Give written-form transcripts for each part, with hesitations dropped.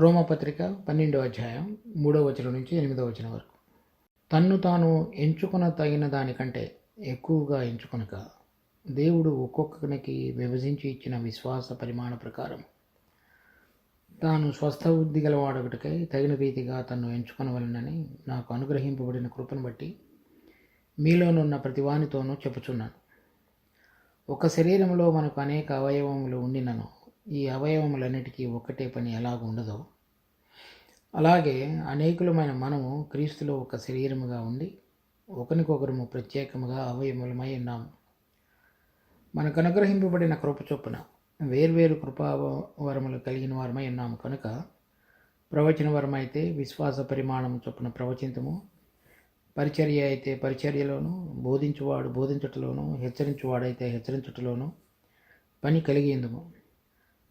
రోమపత్రిక 12వ అధ్యాయం 3వ వచనం నుంచి 8వ వచనం వరకు. తన్ను తాను ఎంచుకొన తగిన దానికంటే ఎక్కువగా ఎంచుకొనక దేవుడు ఒక్కొక్కనికి విభజించి ఇచ్చిన విశ్వాస పరిమాణ ప్రకారం తాను స్వస్థబుద్ధి గలవాడొకటికై తగిన రీతిగా తన్ను ఎంచుకొనవలనని నాకు అనుగ్రహింపబడిన కృపను బట్టి మీలోనున్న ప్రతివానితోనూ చెప్పుచున్నాను. ఒక శరీరంలో మనకు అనేక అవయవములు ఉండినను ఈ అవయవములన్నిటికీ ఒక్కటే పని ఎలాగ ఉండదో అలాగే అనేకులమైన మనము క్రీస్తులో ఒక శరీరముగా ఉండి ఒకరికొకరము ప్రత్యేకముగా అవయవములమై ఉన్నాము. మనకు అనుగ్రహింపబడిన కృప చొప్పున వేర్వేరు కృపావరములు కలిగిన వారమై ఉన్నాము కనుక ప్రవచన వరమైతే విశ్వాస పరిమాణం చొప్పున ప్రవచింతము, పరిచర్య అయితే పరిచర్యలోను, బోధించువాడు బోధించుటలోను, హెచ్చరించువాడైతే హెచ్చరించుటలోను పని కలిగేందుము.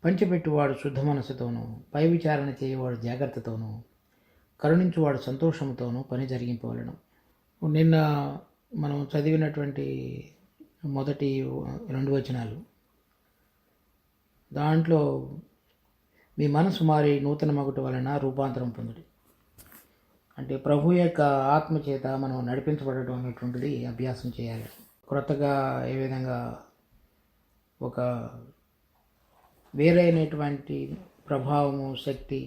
పంచిపెట్టువాడు శుద్ధ మనసుతోనూ, పై విచారణ చేయవాడు జాగ్రత్తతోనూ, కరుణించువాడు సంతోషంతోనూ పని జరిగింపవలను. నిన్న మనం చదివినటువంటి మొదటి 2 వచనాలు, దాంట్లో మీ మనసు మారి నూతన మగుట వలన రూపాంతరం పొందుడి. అంటే ప్రభు యొక్క ఆత్మ చేత మనం నడిపించబడటం అనేటువంటిది అభ్యాసం చేయాలి. క్రొత్తగా ఏ విధంగా ఒక వేరైనటువంటి ప్రభావము, శక్తి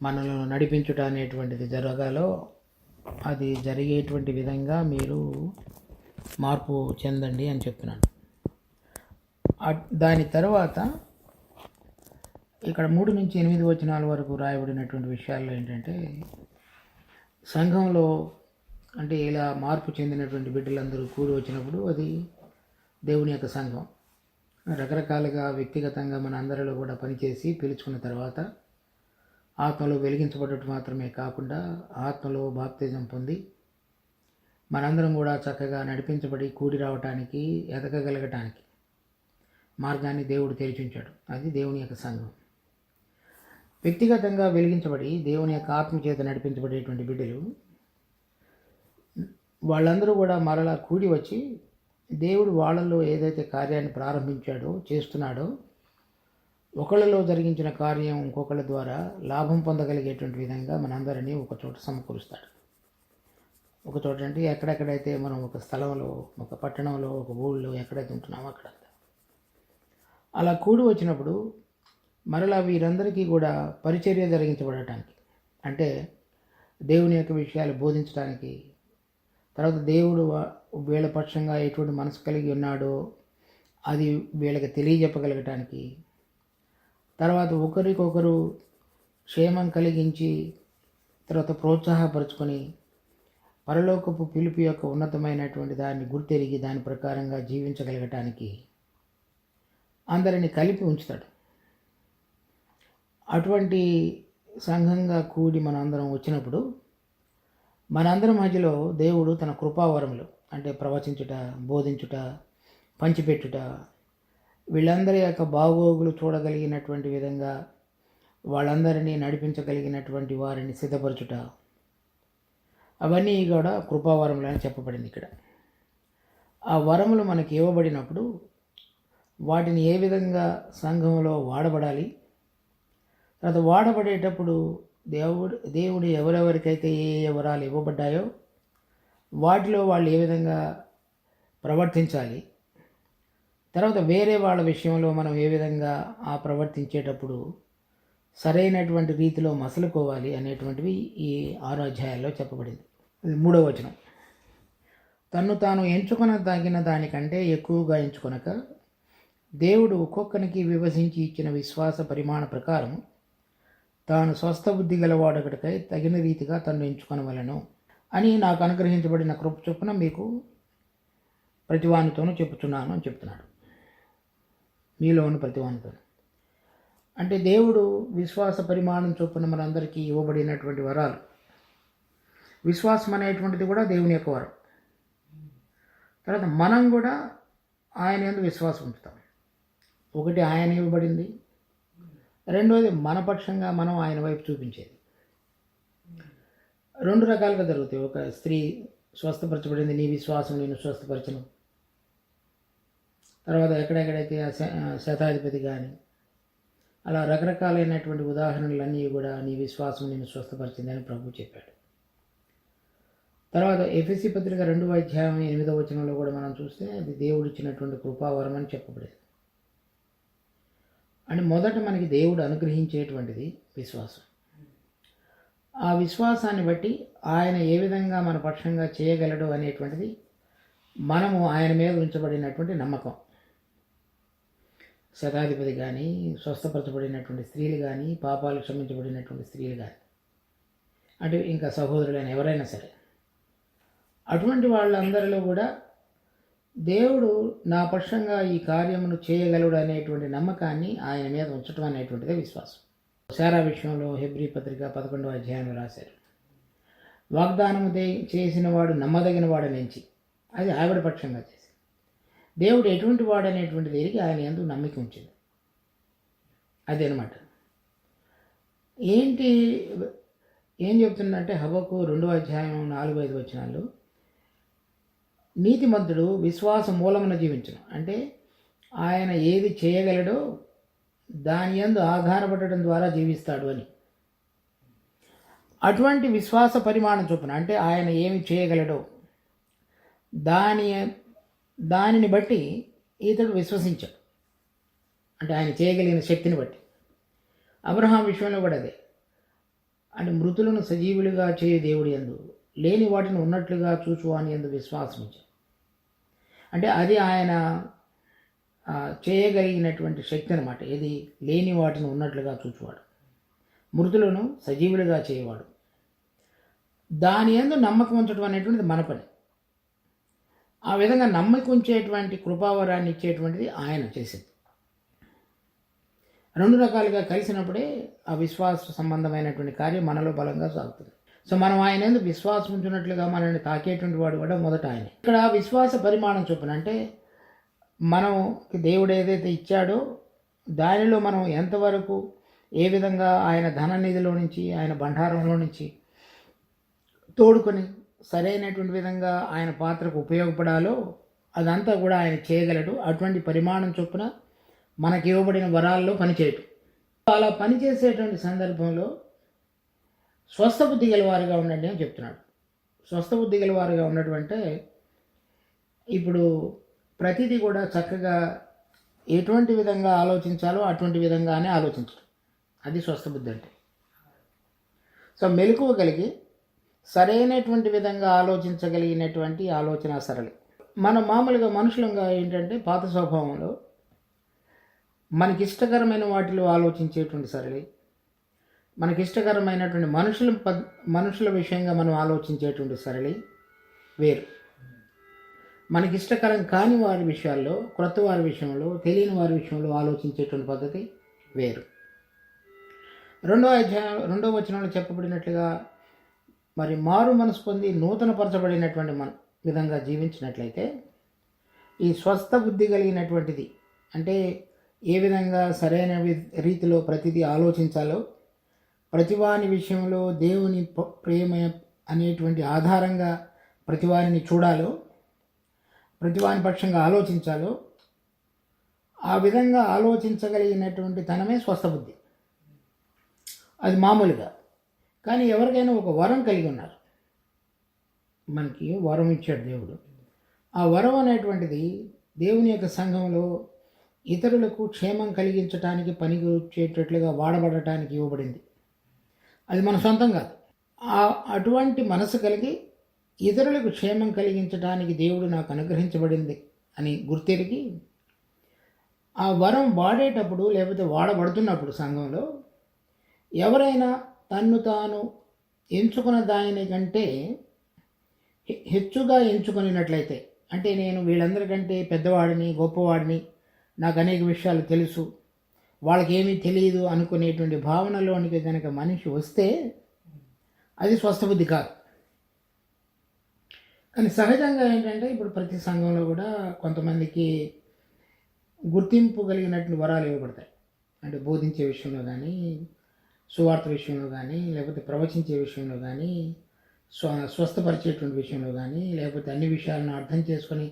మనలను నడిపించుట అనేటువంటిది జరగాలో అది జరిగేటువంటి విధంగా మీరు మార్పు చెందండి అని చెప్తున్నాను. దాని తర్వాత ఇక్కడ 3 నుంచి 8 వచనాల వరకు రాయబడినటువంటి విషయాల్లో ఏంటంటే, సంఘంలో అంటే ఇలా మార్పు చెందినటువంటి బిడ్డలందరూ కూడి వచ్చినప్పుడు అది దేవుని యొక్క సంఘం. రకరకాలుగా వ్యక్తిగతంగా మన అందరిలో కూడా పనిచేసి పిలుచుకున్న తర్వాత ఆత్మలో వెలిగించబడటం మాత్రమే కాకుండా ఆత్మలో బాప్తిజం పొంది మనందరం కూడా చక్కగా నడిపించబడి కూడి రావటానికి, ఎదగగలగటానికి మార్గాన్ని దేవుడు తెరిచించాడు. అది దేవుని యొక్క సంఘం. వ్యక్తిగతంగా వెలిగించబడి దేవుని యొక్క ఆత్మ చేత నడిపించబడేటువంటి బిడ్డలు వాళ్ళందరూ కూడా మరలా కూడి వచ్చి దేవుడు వాళ్ళలో ఏదైతే కార్యాన్ని ప్రారంభించాడో, చేస్తున్నాడో, ఒకళ్ళలో జరిగించిన కార్యం ఇంకొకళ్ళ ద్వారా లాభం పొందగలిగేటువంటి విధంగా మనందరినీ ఒక చోట సమకూరుస్తాడు. ఒక చోట అంటే ఎక్కడెక్కడైతే మనం ఒక స్థలంలో, ఒక పట్టణంలో, ఒక ఊళ్ళో ఎక్కడైతే ఉంటున్నామో అక్కడ అలా కూడి వచ్చినప్పుడు మరలా వీరందరికీ కూడా పరిచర్య జరిగించబడటానికి, అంటే దేవుని యొక్క విషయాలు బోధించడానికి, తర్వాత దేవుడు వీళ్ళ పక్షంగా ఎటువంటి మనసు కలిగి ఉన్నాడో అది వీళ్ళకి తెలియజెప్పగలగటానికి, తర్వాత ఒకరికొకరు క్షేమం కలిగించి తర్వాత ప్రోత్సాహపరుచుకొని పరలోకపు పిలుపు యొక్క ఉన్నతమైనటువంటి దాన్ని గుర్తెరిగి దాని ప్రకారంగా జీవించగలగటానికి అందరినీ కలిపి ఉంచుతాడు. అటువంటి సంఘంగా కూడి మనందరం వచ్చినప్పుడు మనందరి మధ్యలో దేవుడు తన కృపావరములు అంటే ప్రవచించుట, బోధించుట, పంచిపెట్టుట, వీళ్ళందరి యొక్క బాగోగులు చూడగలిగినటువంటి విధంగా వాళ్ళందరినీ నడిపించగలిగినటువంటి వారిని సిద్ధపరచుట, అవన్నీ కూడా కృపావరములు అని చెప్పబడింది ఇక్కడ. ఆ వరములు మనకి ఇవ్వబడినప్పుడు వాటిని ఏ విధంగా సంఘంలో వాడబడాలి, తర్వాత వాడబడేటప్పుడు దేవుడు ఎవరెవరికైతే ఏ వరాలు ఇవ్వబడ్డాయో వాటిలో వాళ్ళు ఏ విధంగా ప్రవర్తించాలి, తర్వాత వేరే వాళ్ళ విషయంలో మనం ఏ విధంగా ఆ ప్రవర్తించేటప్పుడు సరైనటువంటి రీతిలో మసలుకోవాలి అనేటువంటివి ఈ 6 అధ్యాయాల్లో చెప్పబడింది. అది 3వ వచనం. తన్ను తాను ఎంచుకొన తగిన దానికంటే ఎక్కువగా ఎంచుకొనక దేవుడు ఒక్కొక్కనికి విభజించి ఇచ్చిన విశ్వాస పరిమాణ ప్రకారం తాను స్వస్థబుద్ధి గలవాడొకటికై తగిన రీతిగా తను ఎంచుకొనవలెను అని నాకు అనుగ్రహించబడిన కృప చొప్పున మీకు ప్రతివానితోనూ చెప్పుచున్నాను అని చెప్తున్నాడు. మీలోని ప్రతివానితో అంటే దేవుడు విశ్వాస పరిమాణం చొప్పున మనందరికీ ఇవ్వబడినటువంటి వరాలు. విశ్వాసం అనేటువంటిది కూడా దేవుని యొక్క వరం. తర్వాత మనం కూడా ఆయన యందు విశ్వాసం ఉంచుతాం. ఒకటి ఆయన ఇవ్వబడింది, రెండోది మన పక్షంగా మనం ఆయన వైపు చూపించేది. 2 రకాలుగా జరుగుతాయి. ఒక స్త్రీ స్వస్థపరచబడింది, నీ విశ్వాసం నేను స్వస్థపరచను. తర్వాత ఎక్కడెక్కడైతే శతాధిపతి కానీ అలా రకరకాలైనటువంటి ఉదాహరణలన్నీ కూడా నీ విశ్వాసం నిన్ను స్వస్థపరిచిందని ప్రభు చెప్పాడు. తర్వాత ఎఫెసీ పత్రిక 2వ అధ్యాయం 8వ వచనంలో కూడా మనం చూస్తే అది దేవుడిచ్చినటువంటి కృపావరం అని చెప్పబడేది. అంటే మొదట మనకి దేవుడు అనుగ్రహించేటువంటిది విశ్వాసం. ఆ విశ్వాసాన్ని బట్టి ఆయన ఏ విధంగా మన పక్షంగా చేయగలడు అనేటువంటిది మనము ఆయన మీద ఉంచబడినటువంటి నమ్మకం. శతాధిపతి కానీ, స్వస్థపరచబడినటువంటి స్త్రీలు కానీ, పాపాలు క్షమించబడినటువంటి స్త్రీలు కానీ, అంటే ఇంకా సహోదరులైన ఎవరైనా సరే, అటువంటి వాళ్ళందరిలో కూడా దేవుడు నా పక్షంగా ఈ కార్యమును చేయగలడు అనేటువంటి నమ్మకాన్ని ఆయన మీద ఉంచడం అనేటువంటిదే విశ్వాసం. శారా విషయంలో హెబ్రీ పత్రిక 11వ అధ్యాయంలో రాశారు, వాగ్దానము చేసిన వాడు నమ్మదగిన వాడని ఎంచి, అది ఆవిడ పక్షంగా చేసి దేవుడు ఎటువంటి వాడు అనేటువంటిది ఎరిగి ఆయన యందు నమ్మిక ఉంచింది. అదనమాట. ఏం చెప్తుందంటే హబక్కు 2వ అధ్యాయం 4-5 వచనాలు, నీతిమంతుడు విశ్వాస మూలమున జీవించును, అంటే ఆయన ఏది చేయగలడో దాని యందు ఆధారపడటం ద్వారా జీవిస్తాడు అని. అటువంటి విశ్వాస పరిమాణం చొప్పున, అంటే ఆయన ఏమి చేయగలడో దానిని బట్టి ఇతడు విశ్వసించాడు, అంటే ఆయన చేయగలిగిన శక్తిని బట్టి. అబ్రహాం విషయంలో కూడా అదే, అంటే మృతులను సజీవులుగా చేయ దేవుడి యందు లేని వాటిని ఉన్నట్లుగా చూచువాని యందు విశ్వాసం ఉంచాడు. అంటే అది ఆయన చేయగలిగినటువంటి శక్తి అనమాట. ఇది లేని వాటిని ఉన్నట్లుగా చూచువాడు, మృతులను సజీవులుగా చేయవాడు. దాని యందు నమ్మకం ఉంచడం అనేటువంటిది మన పని. ఆ విధంగా నమ్మకం ఉంచేటువంటి కృపావరాన్ని ఇచ్చేటువంటిది ఆయన చేసేది. రెండు రకాలుగా కలిసినప్పుడే ఆ విశ్వాస సంబంధమైనటువంటి కార్యం మనలో బలంగా సాగుతుంది. సో మనం ఆయన ఎందుకు విశ్వాసం ఉంచినట్లుగా మనల్ని తాకేటువంటి వాడు కూడా మొదట ఆయన. ఇక్కడ విశ్వాస పరిమాణం చొప్పున, అంటే మనం దేవుడు ఏదైతే ఇచ్చాడో దానిలో మనం ఎంతవరకు ఏ విధంగా ఆయన ధననిధిలో నుంచి, ఆయన బండారంలో నుంచి తోడుకొని సరైనటువంటి విధంగా ఆయన పాత్రకు ఉపయోగపడాలో అదంతా కూడా ఆయన చేయగలడు. అటువంటి పరిమాణం చొప్పున మనకి ఇవ్వబడిన వరాల్లో పనిచేయటం. అలా పనిచేసేటువంటి సందర్భంలో స్వస్థ బుద్ధి గలవారుగా ఉండండి అని చెప్తున్నాడు. స్వస్థ బుద్ధి గలవారుగా ఉండటం అంటే ఇప్పుడు ప్రతిదీ కూడా చక్కగా ఎటువంటి విధంగా ఆలోచించాలో అటువంటి విధంగానే ఆలోచించడం, అది స్వస్థ బుద్ధి అంటే. సో మెలకువ కలిగి సరైనటువంటి విధంగా ఆలోచించగలిగినటువంటి ఆలోచన సరళి. మనం మామూలుగా మనుషులంగా ఏంటంటే పాత స్వభావంలో మనకిష్టకరమైన వాటిలో ఆలోచించేటువంటి సరళి, మనకిష్టకరమైనటువంటి మనుషుల విషయంగా మనం ఆలోచించేటువంటి సరళి వేరు. మనకిష్టకరం కాని వారి విషయాల్లో, క్రొత్త వారి విషయంలో, తెలియని వారి విషయంలో ఆలోచించేటువంటి పద్ధతి వేరు. 2వ వచనంలో చెప్పబడినట్లుగా మరి మారు మనసు పొంది నూతనపరచబడినటువంటి విధంగా జీవించినట్లయితే ఈ స్వస్థ బుద్ధి కలిగినటువంటిది, అంటే ఏ విధంగా సరైన రీతిలో ప్రతిదీ ఆలోచించాలో, ప్రతివాని విషయంలో దేవుని ప్రేమ అనేటువంటి ఆధారంగా ప్రతివారిని చూడాలో, ప్రతివాని పక్షంగా ఆలోచించాలో, ఆ విధంగా ఆలోచించగలిగినటువంటి తనమే స్వస్థ బుద్ధి. అది మామూలుగా. కానీ ఎవరికైనా ఒక వరం కలిగి ఉన్నారు, మనకి వరం ఇచ్చాడు దేవుడు. ఆ వరం అనేటువంటిది దేవుని యొక్క సంఘంలో ఇతరులకు క్షేమం కలిగించడానికి పనికి వచ్చేటట్లుగా వాడబడటానికి ఇవ్వబడింది. అది మన సొంతం కాదు. అటువంటి మనసు కలిగి ఇతరులకు క్షేమం కలిగించడానికి దేవుడు నాకు అనుగ్రహించబడింది అని గుర్తెరిగి ఆ వరం వాడేటప్పుడు, లేకపోతే వాడబడుతున్నప్పుడు సంఘంలో ఎవరైనా తన్ను తాను ఎంచుకున్న దానికంటే హెచ్చుగా ఎంచుకున్నట్లయితే, అంటే నేను వీళ్ళందరికంటే పెద్దవాడిని, గొప్పవాడిని, నాకు అనేక విషయాలు తెలుసు, వాళ్ళకి ఏమీ తెలియదు అనుకునేటువంటి భావనలోనికి కనుక మనిషి వస్తే అది స్వస్థబుద్ధి కాదు. కానీ సహజంగా ఏంటంటే ఇప్పుడు ప్రతి సంఘంలో కూడా కొంతమందికి గుర్తింపు కలిగినటువంటి వరాలు ఇవ్వబడతాయి. అంటే బోధించే విషయంలో కానీ, సువార్త విషయంలో కానీ, లేకపోతే ప్రవచించే విషయంలో కానీ, స్వస్థపరిచేటువంటి విషయంలో కానీ, లేకపోతే అన్ని విషయాలను అర్థం చేసుకొని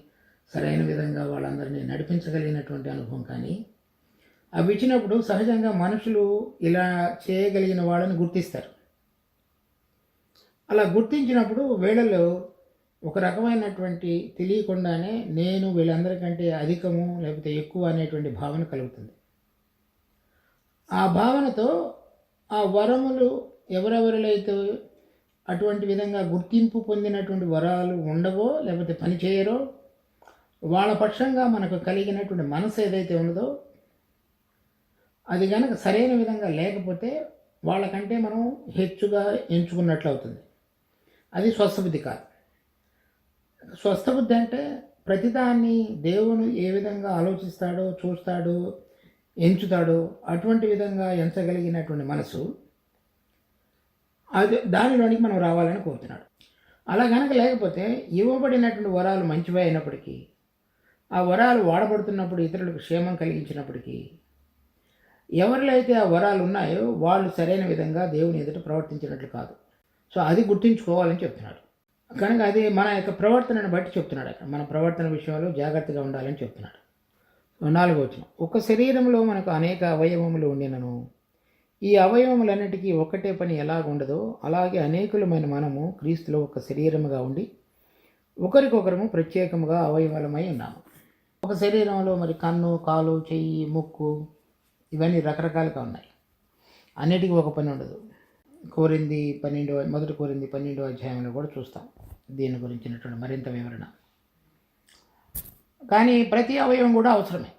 సరైన విధంగా వాళ్ళందరినీ నడిపించగలిగినటువంటి అనుభవం కానీ, అవి ఇచ్చినప్పుడు సహజంగా మనుషులు ఇలా చేయగలిగిన వాళ్ళని గుర్తిస్తారు. అలా గుర్తించినప్పుడు వీళ్ళలో ఒక రకమైనటువంటి తెలియకుండానే నేను వీళ్ళందరికంటే అధికము లేకపోతే ఎక్కువ అనేటువంటి భావన కలుగుతుంది. ఆ భావనతో ఆ వరములు ఎవరెవరిలో అయితే అటువంటి విధంగా గుర్తింపు పొందినటువంటి వరాలు ఉండవో లేకపోతే పనిచేయరో వాళ్ళ పక్షంగా మనకు కలిగినటువంటి మనసు ఏదైతే ఉన్నదో అది కనుక సరైన విధంగా లేకపోతే వాళ్ళకంటే మనం హెచ్చుగా ఎంచుకున్నట్లు అవుతుంది. అది స్వస్థబుద్ధి కాదు. స్వస్థబుద్ధి అంటే ప్రతిదాన్ని దేవుడు ఏ విధంగా ఆలోచిస్తాడో, చూస్తాడో, ఎంచుతాడో అటువంటి విధంగా ఎంచగలిగినటువంటి మనసు, అది దానిలోనికి మనం రావాలని కోరుతున్నాడు. అలా కనుక లేకపోతే ఇవ్వబడినటువంటి వరాలు మంచివే అయినప్పటికీ, ఆ వరాలు వాడబడుతున్నప్పుడు ఇతరులకు క్షేమం కలిగించినప్పటికీ, ఎవరిలో అయితే ఆ వరాలు ఉన్నాయో వాళ్ళు సరైన విధంగా దేవుని ఎదుట ప్రవర్తించినట్లు కాదు. సో అది గుర్తుంచుకోవాలని చెప్తున్నాడు. కనుక అది మన యొక్క ప్రవర్తనను బట్టి చెప్తున్నాడు. అక్కడ మన ప్రవర్తన విషయంలో జాగ్రత్తగా ఉండాలని చెప్తున్నాడు. 4వ వచనం, ఒక శరీరంలో మనకు అనేక అవయవములు ఉండినను ఈ అవయవములన్నిటికీ ఒకటే పని ఎలాగుండదో అలాగే అనేకులమైన మనము క్రీస్తులో ఒక శరీరముగా ఉండి ఒకరికొకరము ప్రత్యేకముగా అవయవలమై ఉన్నాము. ఒక శరీరంలో మరి కన్ను, కాలు, చెయ్యి, ముక్కు ఇవన్నీ రకరకాలుగా ఉన్నాయి. అన్నిటికీ ఒక పని ఉండదు. మొదటి కోరింది 12వ అధ్యాయంలో కూడా చూస్తాం దీని గురించినటువంటి మరింత వివరణ. కానీ ప్రతి అవయవం కూడా అవసరమే.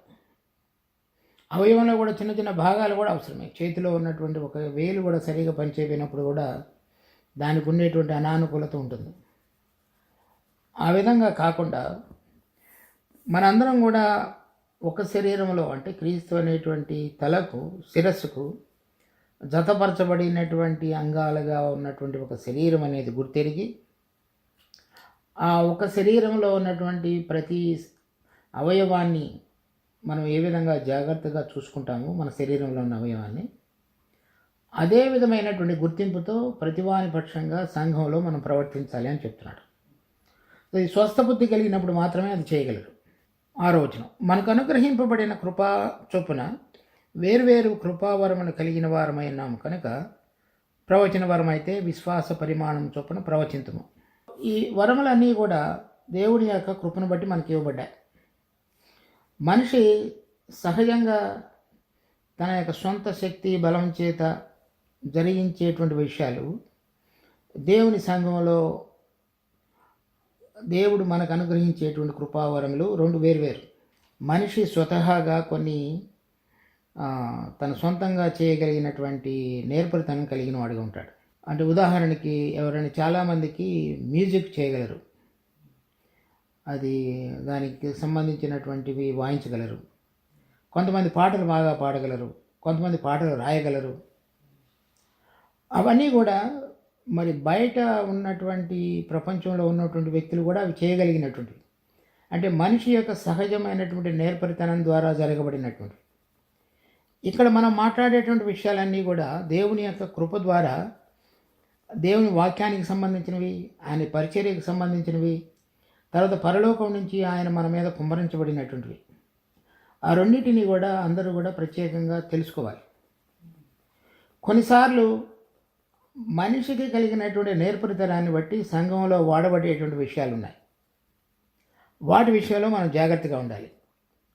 అవయవంలో కూడా చిన్న చిన్న భాగాలు కూడా అవసరమే. చేతిలో ఉన్నటువంటి ఒక వేలు కూడా సరిగా పనిచేయనప్పుడు కూడా దానికి ఉండేటువంటి అనానుకూలత ఉంటుంది. ఆ విధంగా కాకుండా మనందరం కూడా ఒక శరీరంలో అంటే క్రీస్తు అనేటువంటి తలకు, శిరస్సుకు జతపరచబడినటువంటి అంగాలుగా ఉన్నటువంటి ఒక శరీరం అనేది గుర్తెరిగి ఆ ఒక శరీరంలో ఉన్నటువంటి ప్రతి అవయవాన్ని మనం ఏ విధంగా జాగ్రత్తగా చూసుకుంటామో మన శరీరంలో ఉన్న అవయవాన్ని, అదే విధమైనటువంటి గుర్తింపుతో ప్రతివాని పక్షంగా సంఘంలో మనం ప్రవర్తించాలి అని చెప్తున్నాడు. ఈ స్వస్థబుద్ధి కలిగినప్పుడు మాత్రమే అది చేయగలరు. 6వ వచనం, మనకు అనుగ్రహింపబడిన కృపా చొప్పున వేర్వేరు కృపావరమును కలిగిన వారమై ఉన్నాము కనుక ప్రవచన వరం అయితే విశ్వాస పరిమాణం చొప్పున ప్రవచింతుము. ఈ వరములన్నీ కూడా దేవుని యొక్క కృపను బట్టి మనకి ఇవ్వబడ్డాయి. మనిషి సహజంగా తన యొక్క సొంత శక్తి బలం చేత జరిగించేటువంటి విషయాలు దేవుని సంఘంలో దేవుడు మనకు అనుగ్రహించేటువంటి కృపావరములు 2 వేర్వేరు. మనిషి స్వతహాగా కొన్ని తన సొంతంగా చేయగలిగినటువంటి నేర్పరితనం కలిగిన వాడిగా ఉంటాడు. అంటే ఉదాహరణకి ఎవరైనా చాలామందికి మ్యూజిక్ చేయగలరు, అది దానికి సంబంధించినటువంటివి వాయించగలరు. కొంతమంది పాటలు బాగా పాడగలరు, కొంతమంది పాటలు రాయగలరు. అవన్నీ కూడా మరి బయట ఉన్నటువంటి ప్రపంచంలో ఉన్నటువంటి వ్యక్తులు కూడా అవి చేయగలిగినటువంటివి. అంటే మనిషి యొక్క సహజమైనటువంటి నేర్పరితనం ద్వారా జరగబడినటువంటి. ఇక్కడ మనం మాట్లాడేటువంటి విషయాలన్నీ కూడా దేవుని యొక్క కృప ద్వారా, దేవుని వాక్యానికి సంబంధించినవి, ఆయన పరిచర్యకు సంబంధించినవి, తర్వాత పరలోకం నుంచి ఆయన మన మీద కుమ్మరించబడినటువంటివి. ఆ రెండింటిని కూడా అందరూ కూడా ప్రత్యేకంగా తెలుసుకోవాలి. కొన్నిసార్లు మనిషికి కలిగినటువంటి నేర్పరితనాన్ని బట్టి సంఘంలో వాడబడేటువంటి విషయాలు ఉన్నాయి. వాటి విషయంలో మనం జాగ్రత్తగా ఉండాలి.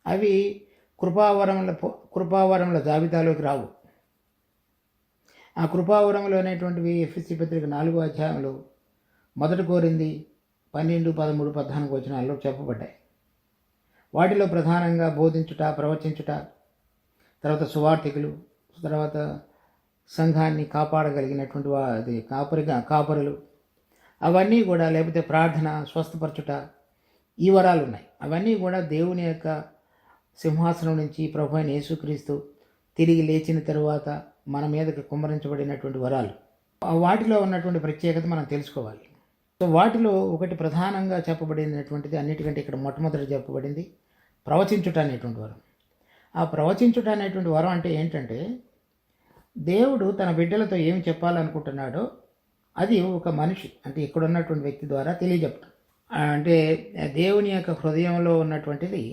అవి కృపావరముల జాబితాలోకి రావు. ఆ కృపావరములు అనేటువంటివి ఎఫెసీ పత్రిక 4వ అధ్యాయంలో 1 కోరింది 12, 13, 14 వచనాల్లో చెప్పబడ్డాయి. వాటిలో ప్రధానంగా బోధించుట, ప్రవచించుట, తర్వాత సువార్థికులు, తర్వాత సంఘాన్ని కాపాడగలిగినటువంటి అది కాపరులు, అవన్నీ కూడా, లేకపోతే ప్రార్థన, స్వస్థపరచుట, ఈ వరాలు ఉన్నాయి. అవన్నీ కూడా దేవుని యొక్క సింహాసనం నుంచి ప్రభు అయిన యేసుక్రీస్తు తిరిగి లేచిన తరువాత మన మీదకి కుమ్మరించబడినటువంటి వరాలు. వాటిలో ఉన్నటువంటి ప్రత్యేకత మనం తెలుసుకోవాలి. సో వాటిలో ఒకటి ప్రధానంగా చెప్పబడినటువంటిది, అన్నిటికంటే ఇక్కడ మొట్టమొదటి చెప్పబడింది ప్రవచించుట అనేటువంటి వరం. ఆ ప్రవచించుట అనేటువంటి వరం అంటే ఏంటంటే, దేవుడు తన బిడ్డలతో ఏమి చెప్పాలనుకుంటున్నాడో అది ఒక మనిషి, అంటే ఇక్కడ ఉన్నటువంటి వ్యక్తి ద్వారా తెలియజెప్పడం. అంటే దేవుని యొక్క హృదయంలో ఉన్నటువంటిది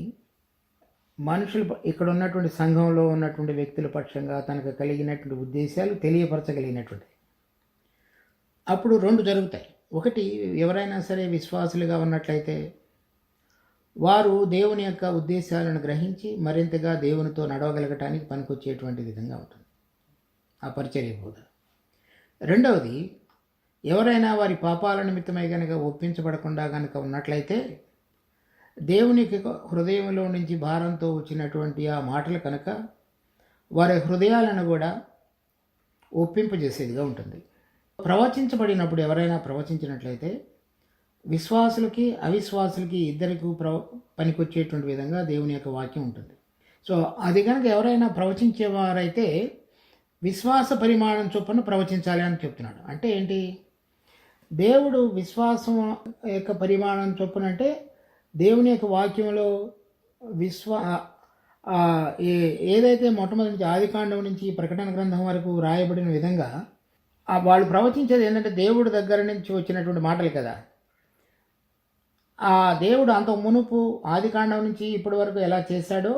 ఇక్కడ ఉన్నటువంటి సంఘంలో ఉన్నటువంటి వ్యక్తుల పక్షంగా తనకు కలిగినటువంటి ఉద్దేశాలు తెలియపరచగలిగినటువంటి అప్పుడు రెండు జరుగుతాయి. ఒకటి, ఎవరైనా సరే విశ్వాసులుగా ఉన్నట్లయితే వారు దేవుని యొక్క ఉద్దేశాలను గ్రహించి మరింతగా దేవునితో నడవగలగటానికి పనికొచ్చేటువంటి విధంగా ఉంటుంది ఆ పరిచర్య బోధ. రెండవది, ఎవరైనా వారి పాపాల నిమిత్తమై కనుక ఒప్పించబడకుండా కనుక ఉన్నట్లయితే దేవునికి హృదయంలో నుంచి భారంతో వచ్చినటువంటి ఆ మాటలు కనుక వారి హృదయాలను కూడా ఒప్పింపజేసేదిగా ఉంటుంది. ప్రవచించబడినప్పుడు ఎవరైనా ప్రవచించినట్లయితే విశ్వాసులకి అవిశ్వాసులకి ఇద్దరికి పనికొచ్చేటువంటి విధంగా దేవుని యొక్క వాక్యం ఉంటుంది. సో అది కనుక ఎవరైనా ప్రవచించేవారైతే విశ్వాస పరిమాణం చొప్పున ప్రవచించాలి అని చెప్తున్నాడు. అంటే ఏంటి? దేవుడు విశ్వాసం యొక్క పరిమాణం చొప్పున అంటే దేవుని యొక్క వాక్యంలో ఏదైతే మొట్టమొదటి నుంచి ఆదికాండం నుంచి ప్రకటన గ్రంథం వరకు రాయబడిన విధంగా వాళ్ళు ప్రవచించేది ఏంటంటే దేవుడి దగ్గర నుంచి వచ్చినటువంటి మాటలు కదా. ఆ దేవుడు అంత మునుపు ఆదికాండం నుంచి ఇప్పటి వరకు ఎలా చేశాడో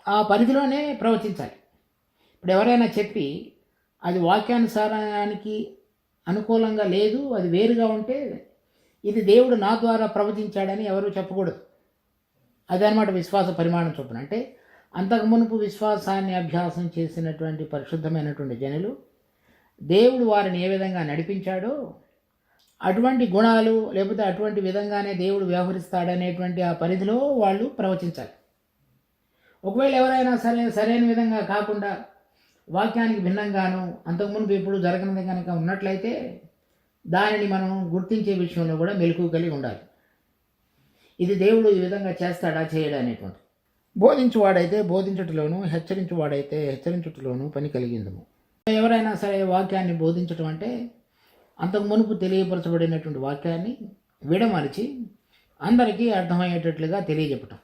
ఆ పరిధిలోనే ప్రవచించాలి. ఇప్పుడు ఎవరైనా చెప్పి అది వాక్యానుసారానికి అనుకూలంగా లేదు, అది వేరుగా ఉంటే ఇది దేవుడు నా ద్వారా ప్రవచించాడని ఎవరు చెప్పకూడదు. అదనమాట విశ్వాస పరిమాణం చొప్పున. అంటే అంతకు మునుపు విశ్వాసాన్ని అభ్యాసం చేసినటువంటి పరిశుద్ధమైనటువంటి జనులు దేవుడు వారిని ఏ విధంగా నడిపించాడో అటువంటి గుణాలు లేకపోతే అటువంటి విధంగానే దేవుడు వ్యవహరిస్తాడనేటువంటి ఆ పరిధిలో వాళ్ళు ప్రవచించాలి. ఒకవేళ ఎవరైనా సరైన విధంగా కాకుండా వాక్యానికి భిన్నంగాను అంతకుముందు ఎప్పుడు జరగనిది కనుక ఉన్నట్లయితే దానిని మనం గుర్తించే విషయంలో కూడా మెలకువ కలిగి ఉండాలి. ఇది దేవుడు ఈ విధంగా చేస్తాడా చేయడా అనేటువంటి. బోధించువాడైతే బోధించుటలోను, హెచ్చరించువాడైతే హెచ్చరించుటలోను పని కలిగిందము. ఎవరైనా సరే వాక్యాన్ని బోధించటం అంటే అంతకు మునుపు తెలియపరచబడినటువంటి వాక్యాన్ని విడమరిచి అందరికీ అర్థమయ్యేటట్లుగా తెలియజెప్పటం.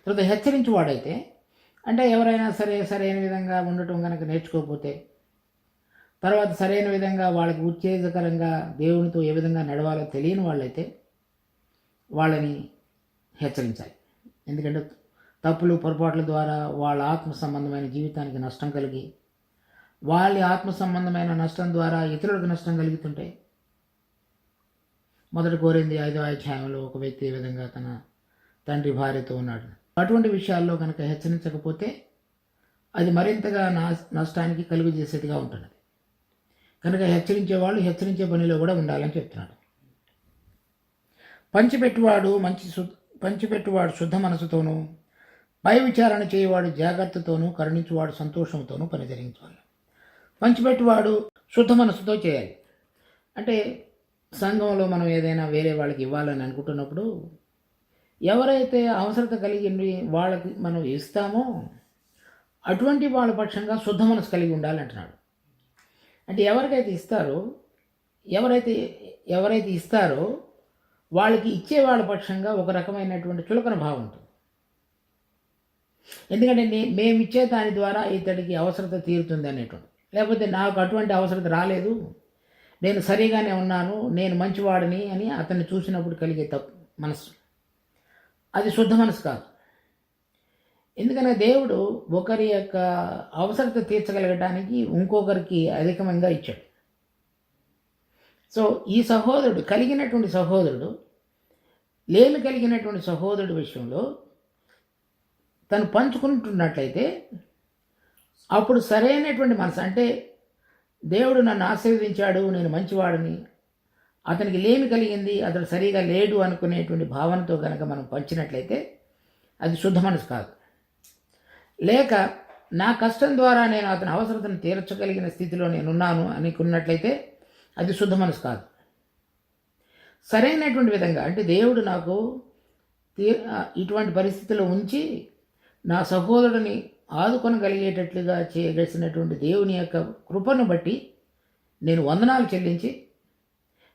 తర్వాత హెచ్చరించువాడైతే అంటే ఎవరైనా సరైన విధంగా ఉండటం కనుక నేర్చుకోకపోతే, తర్వాత సరైన విధంగా వాళ్ళకి ఉత్తేజకరంగా దేవునితో ఏ విధంగా నడవాలో తెలియని వాళ్ళైతే వాళ్ళని హెచ్చరించాలి. ఎందుకంటే తప్పులు పొరపాట్ల ద్వారా వాళ్ళ ఆత్మ సంబంధమైన జీవితానికి నష్టం కలిగి వాళ్ళ ఆత్మ సంబంధమైన నష్టం ద్వారా ఇతరులకు నష్టం కలుగుతుంటే, మొదటి కొరింథీ 5వ అధ్యాయంలో ఒక వ్యక్తి ఏ విధంగా తన తండ్రి భార్యతో ఉన్నాడు. అటువంటి విషయాల్లో కనుక హెచ్చరించకపోతే అది మరింతగా నష్టానికి కలుగు చేసేదిగా ఉంటుంది. కనుక హెచ్చరించే వాళ్ళు హెచ్చరించే పనిలో కూడా ఉండాలని చెప్తున్నాడు. పంచిపెట్టువాడు శుద్ధ మనసుతోనూ, పై విచారణ చేయవాడు జాగ్రత్తతోనూ, కరుణించువాడు సంతోషంతోనూ పని జరిగించాలి. పంచిపెట్టువాడు శుద్ధ మనసుతో చేయాలి. అంటే సంఘంలో మనం ఏదైనా వేరే వాళ్ళకి ఇవ్వాలని అనుకుంటున్నప్పుడు ఎవరైతే అవసరత కలిగి వాళ్ళకి మనం ఇస్తామో అటువంటి వాళ్ళ పక్షంగా శుద్ధ మనసు కలిగి ఉండాలంటున్నాడు. అంటే ఎవరైతే ఇస్తారో వాళ్ళకి ఇచ్చే వాళ్ళ పక్షంగా ఒక రకమైనటువంటి చులకన భావం ఉంటుంది. ఎందుకంటే మేము ఇచ్చే దాని ద్వారా ఇతడికి అవసరత తీరుతుంది అనేటువంటి, లేకపోతే నాకు అటువంటి అవసరత రాలేదు, నేను సరిగానే ఉన్నాను, నేను మంచివాడిని అని అతన్ని చూసినప్పుడు కలిగే మనసు, అది శుద్ధ మనసు కాదు. ఎందుకనే దేవుడు ఒకరి యొక్క అవసరత తీర్చగలగడానికి ఇంకొకరికి అధికంగా ఇచ్చాడు. సో ఈ కలిగినటువంటి సహోదరుడు లేమి కలిగినటువంటి సహోదరుడి విషయంలో తను పంచుకుంటున్నట్లయితే అప్పుడు సరైనటువంటి మనసు, అంటే దేవుడు నన్ను ఆశీర్వదించాడు, నేను మంచివాడిని, అతనికి లేమి కలిగింది, అతడు సరిగా లేడు అనుకునేటువంటి భావనతో కనుక మనం పంచినట్లయితే అది శుద్ధ మనసు కాదు. లేక నా కష్టం ద్వారా నేను అతని అవసరతను తీర్చగలిగిన స్థితిలో నేనున్నాను అనుకున్నట్లయితే అది శుద్ధ మనసు కాదు. సరైనటువంటి విధంగా, అంటే దేవుడు నాకు ఇటువంటి పరిస్థితిలో ఉంచి నా సహోదరుడిని ఆదుకొనగలిగేటట్లుగా చేయగలిసినటువంటి దేవుని యొక్క కృపను బట్టి నేను వందనాలు చెల్లించి,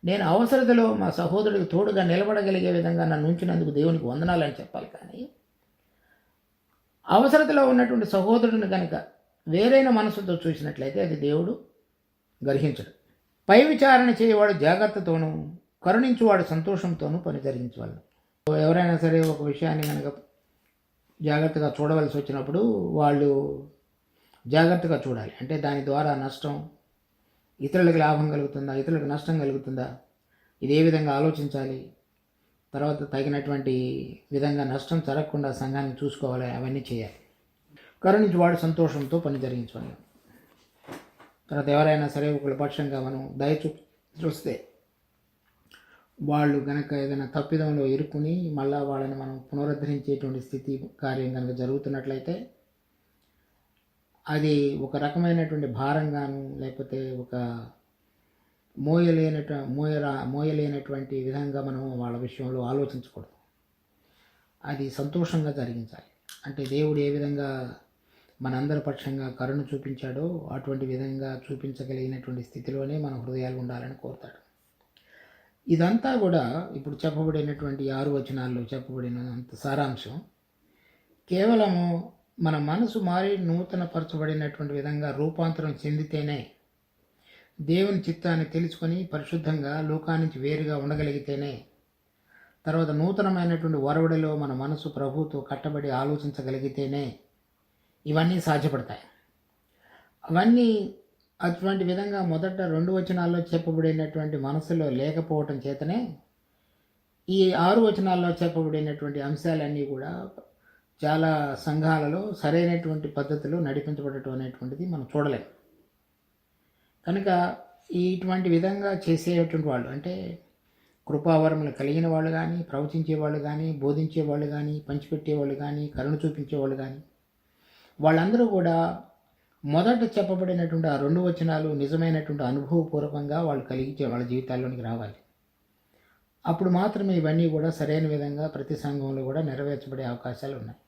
నేను అవసరతలో మా సహోదరుడికి తోడుగా నిలబడగలిగే విధంగా నన్ను ఉంచినందుకు దేవునికి వందనాలు అని చెప్పాలి. కానీ అవసరతలో ఉన్నటువంటి సహోదరుడిని కనుక వేరైన మనసుతో చూసినట్లయితే అది దేవుడు గ్రహించడు. పై విచారణ చేయవాడు జాగ్రత్తతోనూ, కరుణించువాడు సంతోషంతోనూ పని జరిగించవాలి. ఎవరైనా సరే ఒక విషయాన్ని కనుక జాగ్రత్తగా చూడవలసి వచ్చినప్పుడు వాళ్ళు జాగ్రత్తగా చూడాలి. అంటే దాని ద్వారా నష్టం, ఇతరులకు లాభం కలుగుతుందా, ఇతరులకు నష్టం కలుగుతుందా, ఇది ఏ విధంగా ఆలోచించాలి, తర్వాత తగినటువంటి విధంగా నష్టం జరగకుండా సంఘాన్ని చూసుకోవాలి, అవన్నీ చేయాలి. కరుణించి వాడు సంతోషంతో పని జరిగించాలి. తర్వాత ఎవరైనా సరే ఒకళ్ళ పక్షంగా మనం దయ చూస్తే వాళ్ళు కనుక ఏదైనా తప్పిదంలో ఇరుక్కుని మళ్ళా వాళ్ళని మనం పునరుద్ధరించేటువంటి స్థితి కార్యం కనుక జరుగుతున్నట్లయితే అది ఒక రకమైనటువంటి భారంగాను లేకపోతే ఒక మోయలేనటువంటి విధంగా మనం వాళ్ళ విషయంలో ఆలోచించకూడదు. అది సంతోషంగా జరిగించాలి. అంటే దేవుడు ఏ విధంగా మనందరి పక్షంగా కరుణ చూపించాడో అటువంటి విధంగా చూపించగలిగినటువంటి స్థితిలోనే మన హృదయాలు ఉండాలని కోరుతాడు. ఇదంతా కూడా ఇప్పుడు చెప్పబడినటువంటి 6 వచనాల్లో చెప్పబడినంత సారాంశం కేవలము మన మనసు మారి నూతనపరచబడినటువంటి విధంగా రూపాంతరం చెందితేనే, దేవుని చిత్తాన్ని తెలుసుకొని పరిశుద్ధంగా లోకానికి వేరుగా ఉండగలిగితేనే, తర్వాత నూతనమైనటువంటి ఒరవడిలో మన మనసు ప్రభువుతో కట్టబడి ఆలోచించగలిగితేనే ఇవన్నీ సాధ్యపడతాయి. అవన్నీ అటువంటి విధంగా మొదట 2 వచనాల్లో చెప్పబడినటువంటి మనసులో లేకపోవటం చేతనే ఈ 6 వచనాల్లో చెప్పబడినటువంటి అంశాలన్నీ కూడా చాలా సంఘాలలో సరైనటువంటి పద్ధతిలో నడిపించబడటం అనేటువంటిది మనం చూడలేం. కనుక ఇటువంటి విధంగా చేసేటువంటి వాళ్ళు, అంటే కృపావరములు కలిగిన వాళ్ళు కానీ, ప్రవచించేవాళ్ళు కానీ, బోధించేవాళ్ళు కానీ, పంచిపెట్టేవాళ్ళు కానీ, కరుణ చూపించేవాళ్ళు కానీ, వాళ్ళందరూ కూడా మొదట చెప్పబడినటువంటి ఆ 2 వచనాలు నిజమైనటువంటి అనుభవపూర్వకంగా వాళ్ళు కలిగించే వాళ్ళ జీవితాల్లోనికి రావాలి. అప్పుడు మాత్రమే ఇవన్నీ కూడా సరైన విధంగా ప్రతి సంఘంలో కూడా నెరవేర్చబడే అవకాశాలు ఉన్నాయి.